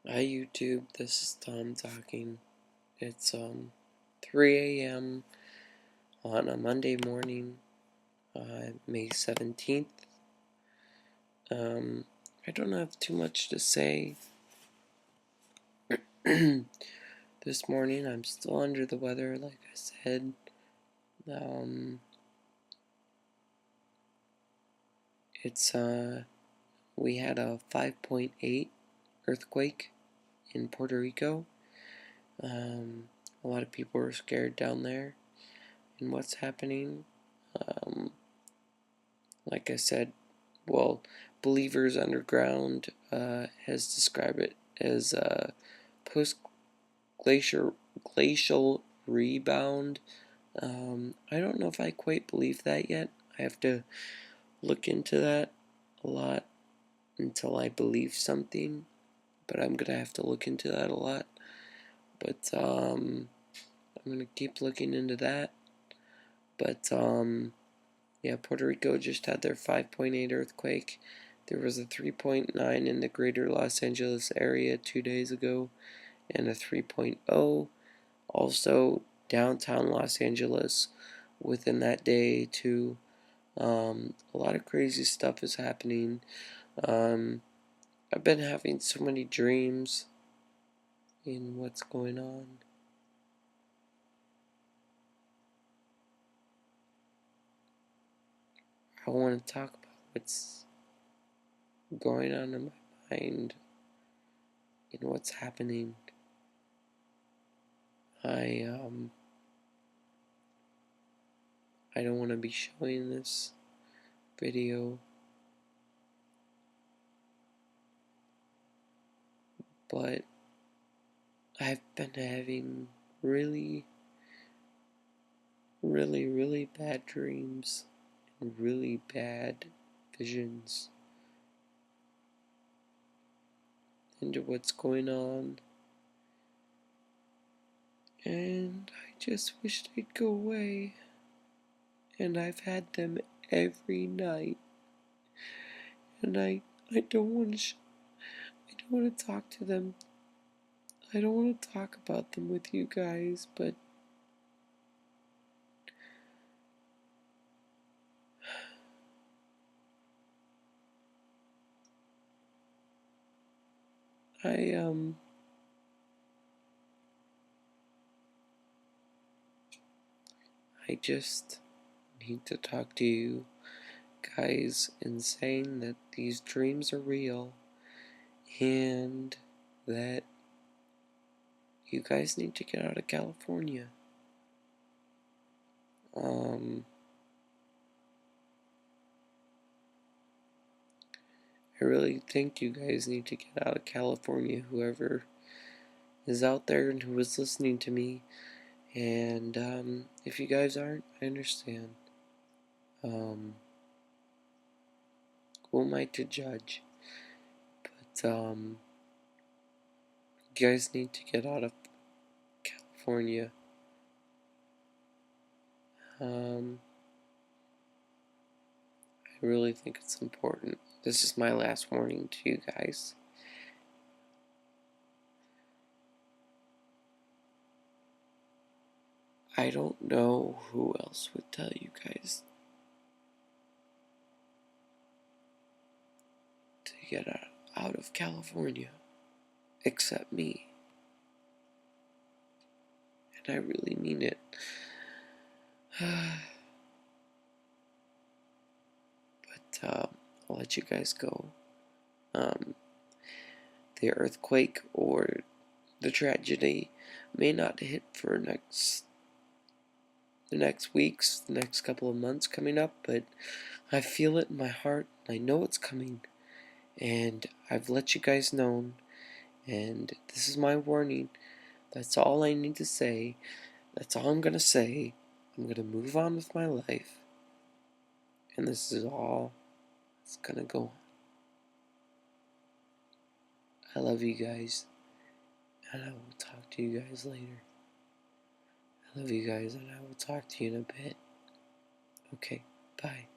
Hi YouTube, this is Tom talking. It's 3 a.m. on a Monday morning, May 17th. I don't have too much to say. This morning I'm still under the weather, like I said. It's we had a 5.8 earthquake in Puerto Rico. A lot of people were scared down there and what's happening. Like I said, Believers Underground has described it as a post-glacial rebound. I don't know if I quite believe that yet. I have to look into that a lot until I believe something, but I'm gonna have to look into that a lot. But I'm gonna keep looking into that. But yeah, Puerto Rico just had their 5.8 earthquake. There was a 3.9 in the greater Los Angeles area 2 days ago, and a 3.0 also downtown Los Angeles within that day too. A lot of crazy stuff is happening. I've been having so many dreams in what's going on. I want to talk about what's going on in my mind and what's happening. I don't want to be showing this video, but I've been having really bad dreams and really bad visions into what's going on, and I just wish they'd go away. And I've had them every night, and I don't want to I don't want to talk to them. I don't want to talk about them with you guys, but I I just need to talk to you guys and saying that these dreams are real and that you guys need to get out of California. I really think you guys need to get out of California, whoever is out there and who is listening to me. And if you guys aren't, I understand. Who am I to judge? But you guys need to get out of California. I really think it's important. This is my last warning to you guys. I don't know who else would tell you guys to get out of California except me. And I really mean it. But I'll let you guys go. The earthquake or the tragedy may not hit for the next weeks, the next couple of months coming up, but I feel it in my heart. I know it's coming, and I've let you guys know, and this is my warning. That's all I need to say. That's all I'm gonna say. I'm gonna move on with my life, and this is all that's gonna go on. I love you guys, and I will talk to you guys later. I love you guys, and I will talk to you in a bit. Okay, bye.